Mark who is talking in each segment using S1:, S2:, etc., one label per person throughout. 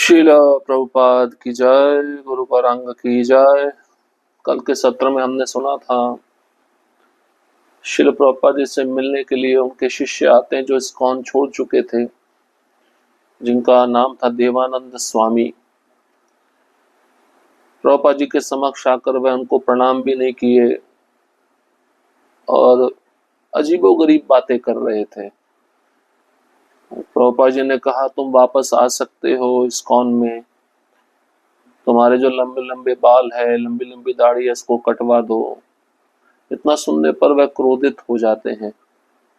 S1: शिला प्रभुपाद की जय, गुरु परांग की जय। कल के सत्र में हमने सुना था शिल प्रभुपाद जी से मिलने के लिए उनके शिष्य आते हैं जो इस्कॉन छोड़ चुके थे, जिनका नाम था देवानंद स्वामी। प्रभुपाद जी के समक्ष आकर वह उनको प्रणाम भी नहीं किए और अजीबोगरीब बातें कर रहे थे। प्रभुपाद जी ने कहा, तुम वापस आ सकते हो इस्कॉन में, तुम्हारे जो लंबे लंबे बाल है, लंबी लंबी दाढ़ी है, इसको कटवा दो। इतना सुनने पर वह क्रोधित हो जाते हैं,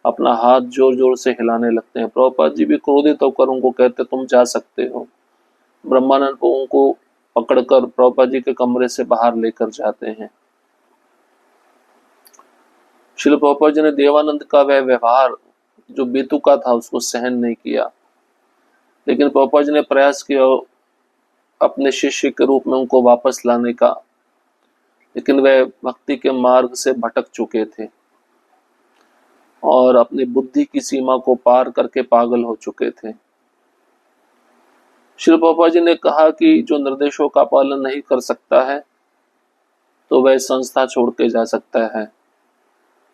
S1: अपना हाथ जोर जोर से हिलाने लगते हैं। प्रभुपाद जी भी क्रोधित होकर उनको कहते, तुम जा सकते हो। ब्रह्मानंद को उनको पकड़कर प्रभुपाद जी के कमरे से बाहर लेकर जाते हैं। श्रील प्रभुपाद जी ने देवानंद का वह व्यवहार जो बेतुका था उसको सहन नहीं किया, लेकिन प्रभुपाद जी ने प्रयास किया अपने शिष्य के रूप में उनको वापस लाने का, लेकिन वह भक्ति के मार्ग से भटक चुके थे और अपनी बुद्धि की सीमा को पार करके पागल हो चुके थे। श्री प्रभुपाद जी ने कहा कि जो निर्देशों का पालन नहीं कर सकता है तो वह संस्था छोड़ के जा सकता है,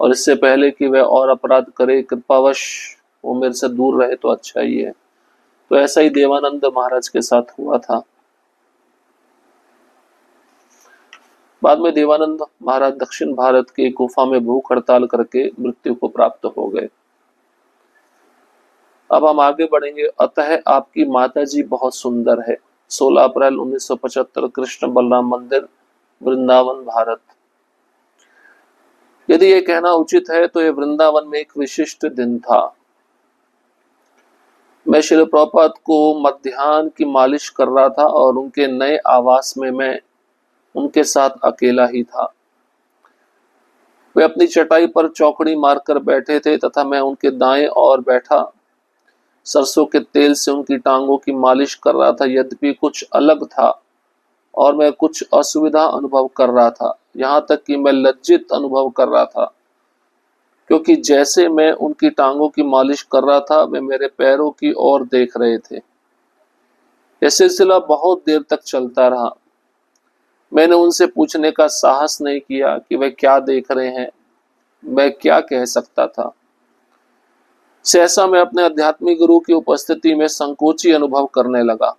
S1: और इससे पहले कि वह और अपराध करे, कृपावश वो मेरे से दूर रहे तो अच्छा ही है। तो ऐसा ही देवानंद महाराज के साथ हुआ था। बाद में देवानंद महाराज दक्षिण भारत के गुफा में भूख हड़ताल करके मृत्यु को प्राप्त हो गए। अब हम आगे बढ़ेंगे। अतः आपकी माता जी बहुत सुंदर है। 16 अप्रैल 1975, कृष्ण बलराम मंदिर, वृंदावन, भारत। यदि ये कहना उचित है तो ये वृंदावन में एक विशिष्ट दिन था। मैं श्री प्रभुपाद को मध्याह्न की मालिश कर रहा था और उनके नए आवास में मैं उनके साथ अकेला ही था। वे अपनी चटाई पर चौकड़ी मारकर बैठे थे तथा मैं उनके दाएं ओर बैठा सरसों के तेल से उनकी टांगों की मालिश कर रहा था। यद्यपि कुछ अलग था और मैं कुछ असुविधा अनुभव कर रहा था, यहाँ तक कि मैं लज्जित अनुभव कर रहा था, क्योंकि जैसे मैं उनकी टांगों की मालिश कर रहा था वे मेरे पैरों की ओर देख रहे थे। यह सिलसिला बहुत देर तक चलता रहा। मैंने उनसे पूछने का साहस नहीं किया कि वे क्या देख रहे हैं। मैं क्या कह सकता था। सहसा मैं अपने आध्यात्मिक गुरु की उपस्थिति में संकोची अनुभव करने लगा।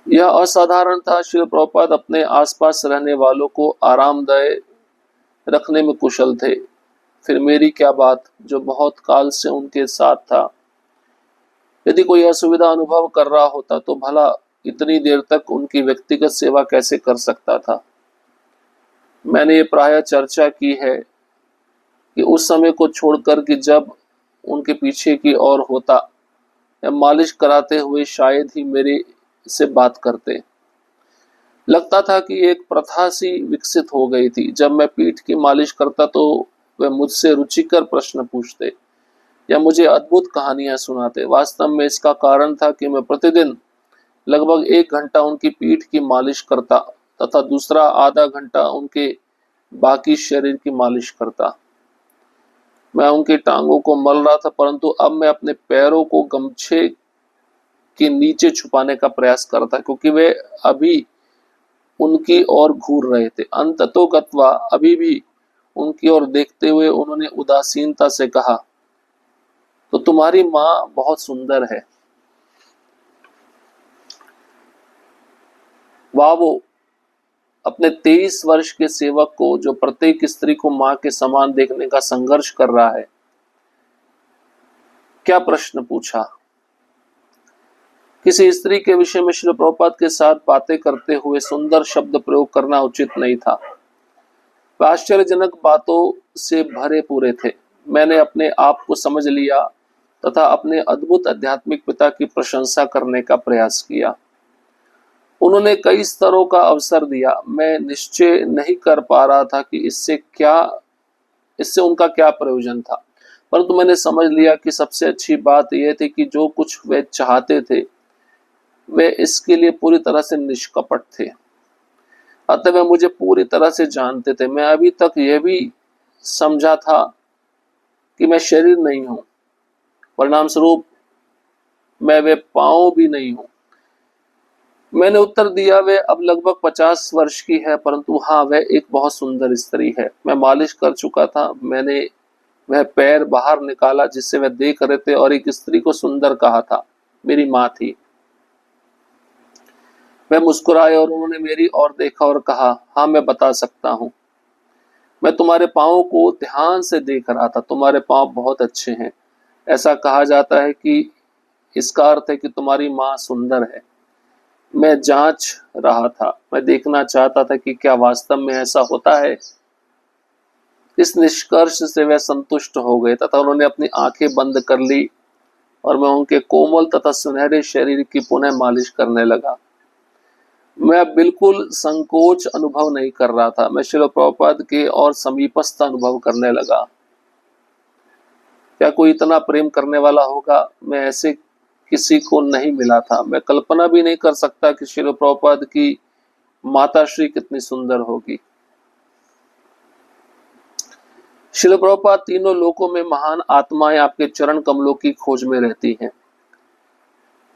S1: यह असाधारण था। श्री प्रभुपाद अपने आसपास रहने वालों को आरामदायक रखने में कुशल थे। फिर मेरी क्या बात, जो बहुत काल से उनके साथ था। यदि कोई असुविधा अनुभव कर रहा होता तो भला इतनी देर तक उनकी व्यक्तिगत सेवा कैसे कर सकता था। मैंने ये प्रायः चर्चा की है कि उस समय को छोड़कर कि जब उनके पीछे की ओर होता या मालिश कराते हुए शायद ही मेरे से बात करते। लगता था कि एक प्रथा सी विकसित हो गई थी। जब मैं पीठ की मालिश करता तो वे मुझसे रुचिकर प्रश्न पूछते या मुझे अद्भुत कहानियां सुनाते। वास्तव में इसका कारण था कि मैं प्रतिदिन लगभग 1 घंटा उनकी पीठ की मालिश करता तथा दूसरा आधा घंटा उनके बाकी शरीर की मालिश करता। मैं उनकी टांगों को मल रहा था, परंतु अब मैं अपने पैरों को गमछे के नीचे छुपाने का प्रयास करता, क्योंकि वे अभी उनकी ओर घूर रहे थे। अंततोगत्वा अभी भी उनकी ओर देखते हुए उन्होंने उदासीनता से कहा, तो तुम्हारी माँ बहुत सुंदर है। वाह, वो अपने 23 वर्ष के सेवक को, जो प्रत्येक स्त्री को माँ के समान देखने का संघर्ष कर रहा है, क्या प्रश्न पूछा। किसी स्त्री के विषय में श्री प्रभुपाद के साथ बातें करते हुए सुंदर शब्द प्रयोग करना उचित नहीं था। वे आश्चर्यजनक बातों से भरे पूरे थे। मैंने अपने आप को समझ लिया तथा अपने अद्भुत आध्यात्मिक पिता की प्रशंसा करने का प्रयास किया। उन्होंने कई स्तरों का अवसर दिया। मैं निश्चय नहीं कर पा रहा था कि इससे उनका क्या प्रयोजन था, परंतु मैंने समझ लिया कि सबसे अच्छी बात यह थी कि जो कुछ वे चाहते थे वे इसके लिए पूरी तरह से निष्कपट थे। अतः वे मुझे पूरी तरह से जानते थे। मैं अभी तक यह भी समझा था कि मैं शरीर नहीं हूं। परिणाम स्वरूप मैं वे पाँव भी नहीं हूँ। मैंने उत्तर दिया, वे अब लगभग 50 वर्ष की है, परंतु हाँ, वह एक बहुत सुंदर स्त्री है। मैं मालिश कर चुका था। मैंने वह पैर बाहर निकाला जिससे वह देख रहे थे और एक स्त्री को सुंदर कहा था। मेरी माँ थी। वह मुस्कुराए और उन्होंने मेरी ओर देखा और कहा, हाँ, मैं बता सकता हूँ। मैं तुम्हारे पाँव को ध्यान से देख रहा था। तुम्हारे पाँव बहुत अच्छे हैं। ऐसा कहा जाता है कि इसका अर्थ है कि तुम्हारी माँ सुंदर है। मैं जांच रहा था। मैं देखना चाहता था कि क्या वास्तव में ऐसा होता है। इस निष्कर्ष से वह संतुष्ट हो गए तथा उन्होंने अपनी आंखें बंद कर ली और मैं उनके कोमल तथा सुनहरे शरीर की पुनः मालिश करने लगा। मैं बिल्कुल संकोच अनुभव नहीं कर रहा था। मैं श्रील प्रभुपाद के और समीपस्थ अनुभव करने लगा। क्या कोई इतना प्रेम करने वाला होगा? मैं ऐसे किसी को नहीं मिला था। मैं कल्पना भी नहीं कर सकता कि श्रील प्रभुपाद की माता श्री कितनी सुंदर होगी। श्रील प्रभुपाद तीनों लोकों में महान आत्माएं आपके चरण कमलों की खोज में रहती हैं।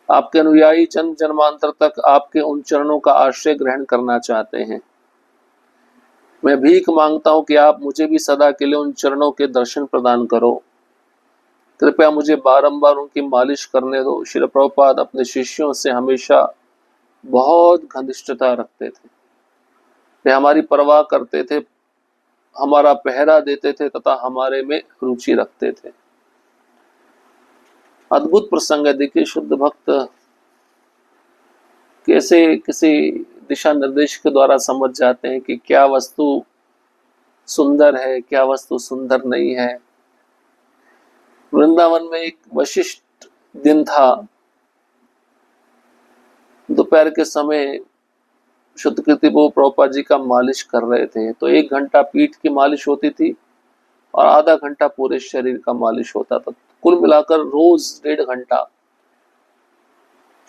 S1: आपके अनुयायी जन्म जन्मांतर तक आपके उन चरणों का आश्रय ग्रहण करना चाहते हैं। मैं भीख मांगता हूं कि आप मुझे भी सदा के लिए उन चरणों के दर्शन प्रदान करो। कृपया मुझे बारंबार उनकी मालिश करने दो। श्रील प्रभुपाद अपने शिष्यों से हमेशा बहुत घनिष्ठता रखते थे। वे हमारी परवाह करते थे, हमारा पहरा देते थे तथा हमारे में रुचि रखते थे। अद्भुत प्रसंग है। देखिए, शुद्ध भक्त कैसे किसी दिशा निर्देश के द्वारा समझ जाते हैं कि क्या वस्तु सुंदर है, क्या वस्तु सुंदर नहीं है। वृंदावन में एक विशिष्ट दिन था। दोपहर के समय शुद्ध कीर्ति प्रभु प्रभुपाद जी का मालिश कर रहे थे। तो 1 घंटा पीठ की मालिश होती थी और आधा घंटा पूरे शरीर का मालिश होता था। कुल मिलाकर रोज 1.5 घंटा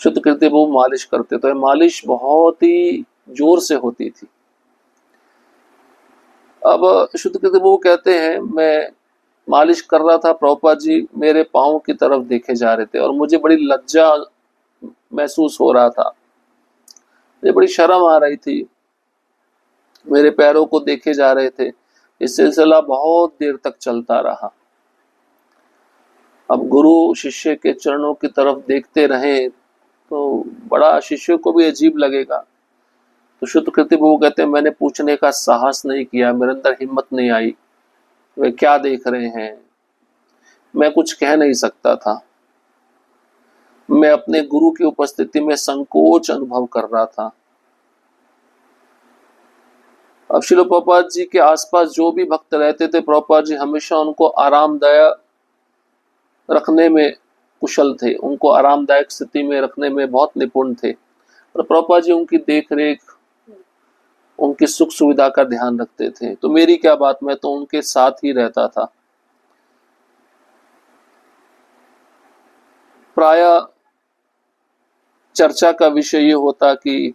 S1: शुद्ध कीर्ति प्रभु मालिश करते। तो मालिश बहुत ही जोर से होती थी। अब शुद्ध कीर्ति प्रभु कहते हैं, मैं मालिश कर रहा था, प्रभुपाद जी मेरे पाँव की तरफ देखे जा रहे थे और मुझे बड़ी लज्जा महसूस हो रहा था। मुझे बड़ी शर्म आ रही थी। मेरे पैरों को देखे जा रहे थे। ये सिलसिला बहुत देर तक चलता रहा। अब गुरु शिष्य के चरणों की तरफ देखते रहे तो बड़ा शिष्य को भी अजीब लगेगा। तो शुद्ध कीर्ति प्रभु कहते हैं, मैंने पूछने का साहस नहीं किया, मेरे अंदर हिम्मत नहीं आई वे क्या देख रहे हैं। मैं कुछ कह नहीं सकता था। मैं अपने गुरु की उपस्थिति में संकोच अनुभव कर रहा था। अब श्रील प्रभुपाद जी के आसपास जो भी भक्त रहते थे, प्रभुपाद जी हमेशा उनको आरामदायक रखने में कुशल थे। उनको आरामदायक स्थिति में रखने में बहुत निपुण थे और प्रभुपाद जी उनकी देखरेख, उनकी सुख सुविधा का ध्यान रखते थे। तो मेरी क्या बात, मैं तो उनके साथ ही रहता था। प्राय चर्चा का विषय ये होता कि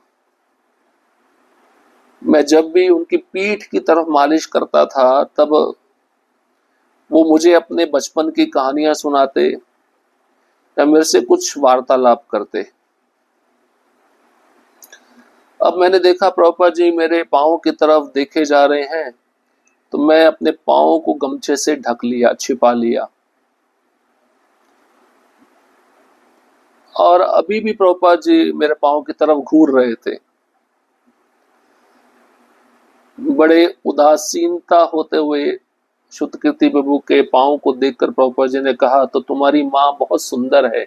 S1: मैं जब भी उनकी पीठ की तरफ मालिश करता था तब वो मुझे अपने बचपन की कहानियां सुनाते या मेरे से कुछ वार्तालाप करते। अब मैंने देखा प्रभुपाद जी मेरे पाँव की तरफ देखे जा रहे हैं तो मैं अपने पाँव को गमछे से ढक लिया, छिपा लिया। और अभी भी प्रभुपाद जी मेरे पाँव की तरफ घूर रहे थे। बड़े उदासीनता होते हुए शुद्ध कीर्ति प्रभु के पाँव को देखकर प्रभुपाद जी ने कहा, तो तुम्हारी माँ बहुत सुंदर है।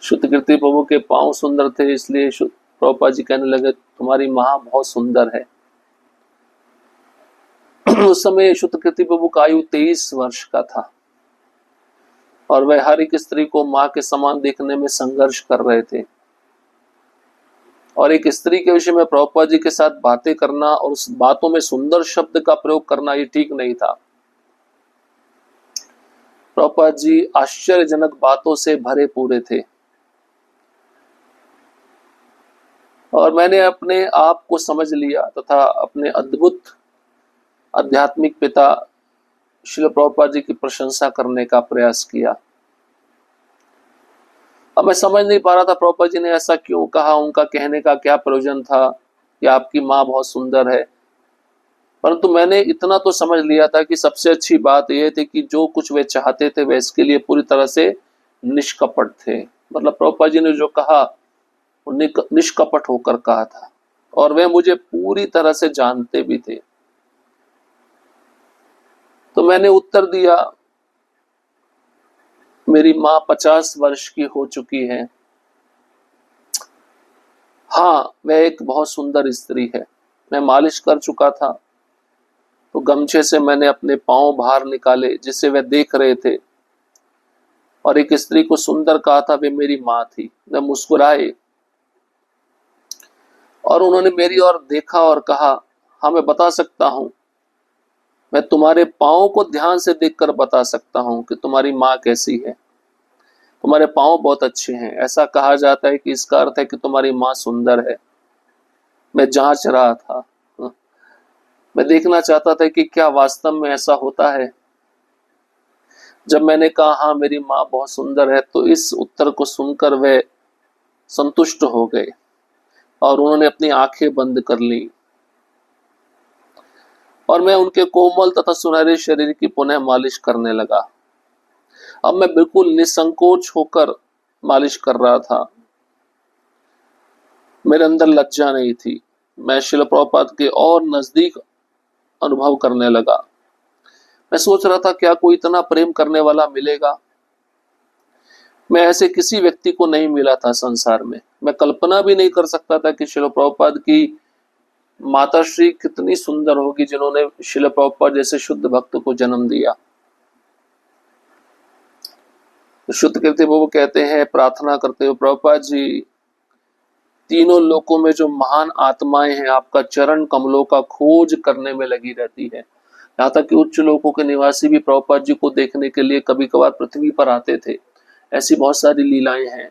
S1: शुद्ध कीर्ति प्रभु के पाँव सुंदर थे, इसलिए प्रभुपाद जी कहने लगे तुम्हारी माँ बहुत सुंदर है। उस समय शुद्ध कीर्ति प्रभु का आयु 23 वर्ष का था और वह हर एक स्त्री को माँ के समान देखने में संघर्ष कर रहे थे। और एक स्त्री के विषय में प्रभुपाद जी के साथ बातें करना और उस बातों में सुंदर शब्द का प्रयोग करना ये ठीक नहीं था। प्रभुपाद जी आश्चर्यजनक बातों से भरे पूरे थे और मैंने अपने आप को समझ लिया तथा अपने अद्भुत आध्यात्मिक पिता श्रील प्रभुपाद जी की प्रशंसा करने का प्रयास किया। अब मैं समझ नहीं पा रहा था प्रभुपाद जी ने ऐसा क्यों कहा, उनका कहने का क्या प्रयोजन था, या आपकी माँ बहुत सुंदर है। परंतु मैंने इतना तो समझ लिया था कि सबसे अच्छी बात यह थी कि जो कुछ वे चाहते थे वे इसके लिए पूरी तरह से निष्कपट थे। मतलब प्रभुपाद जी ने जो कहा वो निष्कपट होकर कहा था, और वे मुझे पूरी तरह से जानते भी थे। तो मैंने उत्तर दिया, मेरी माँ 50 वर्ष की हो चुकी है। हाँ, वह एक बहुत सुंदर स्त्री है। मैं मालिश कर चुका था, तो गमछे से मैंने अपने पांव बाहर निकाले जिसे वे देख रहे थे, और एक स्त्री को सुंदर कहा था, वे मेरी माँ थी। वे मुस्कुराए और उन्होंने मेरी ओर देखा और कहा, हाँ मैं बता सकता हूँ, मैं तुम्हारे पाँव को ध्यान से देखकर बता सकता हूँ कि तुम्हारी माँ कैसी है। तुम्हारे पाँव बहुत अच्छे हैं। ऐसा कहा जाता है कि इसका अर्थ है कि तुम्हारी माँ सुंदर है। मैं जांच रहा था, मैं देखना चाहता था कि क्या वास्तव में ऐसा होता है। जब मैंने कहा हाँ मेरी माँ बहुत सुंदर है, तो इस उत्तर को सुनकर वे संतुष्ट हो गए और उन्होंने अपनी आंखें बंद कर ली, और मैं उनके कोमल तथा सुनहरे शरीर की पुनः मालिश करने लगा। अब मैं बिल्कुल निसंकोच होकर मालिश कर रहा था। मेरे अंदर लज्जा नहीं थी। मैं शिल प्रभुपाद के और नजदीक अनुभव करने लगा। मैं सोच रहा था क्या कोई इतना प्रेम करने वाला मिलेगा। मैं ऐसे किसी व्यक्ति को नहीं मिला था संसार में। मैं कल्पना भी नहीं कर सकता था कि शिल प्रभुपाद की माताश्री कितनी सुंदर होगी, जिन्होंने शिल प्रभुपाद जैसे शुद्ध भक्त को जन्म दिया। शुद्ध कीर्ति वो कहते हैं, प्रार्थना करते हो, प्रभुपाद जी तीनों लोकों में जो महान आत्माएं हैं आपका चरण कमलों का खोज करने में लगी रहती है। यहाँ तक कि उच्च लोकों के निवासी भी प्रभुपाद जी को देखने के लिए कभी कभार पृथ्वी पर आते थे। ऐसी बहुत सारी लीलाएं हैं,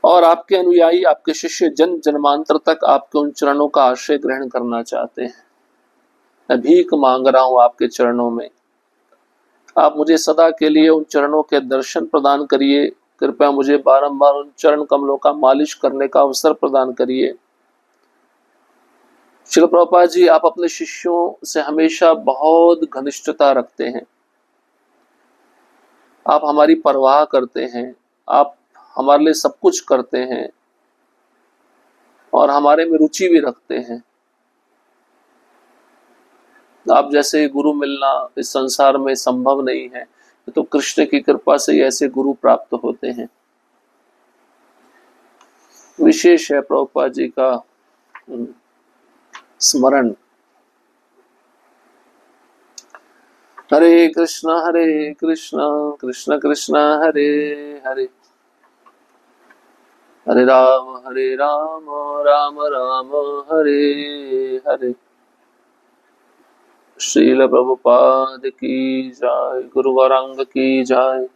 S1: और आपके अनुयायी, आपके शिष्य जन्म जन्मांतर तक आपके उन चरणों का आश्रय ग्रहण करना चाहते हैं। मैं भीख मांग रहा हूं आपके चरणों में, आप मुझे सदा के लिए उन चरणों के दर्शन प्रदान करिए। कृपया मुझे बारंबार उन चरण कमलों का मालिश करने का अवसर प्रदान करिए। श्रील प्रभुपाद जी, आप अपने शिष्यों से हमेशा बहुत घनिष्ठता रखते हैं। आप हमारी परवाह करते हैं, आप हमारे लिए सब कुछ करते हैं और हमारे में रुचि भी रखते हैं। आप जैसे गुरु मिलना इस संसार में संभव नहीं है, तो कृष्ण की कृपा से ऐसे गुरु प्राप्त होते हैं। विशेष है प्रभुपाद जी का स्मरण। हरे कृष्ण कृष्ण कृष्ण हरे हरे, हरे राम राम राम हरे हरे। श्रील प्रभुपाद की जय, गुरु गौरांग की जय।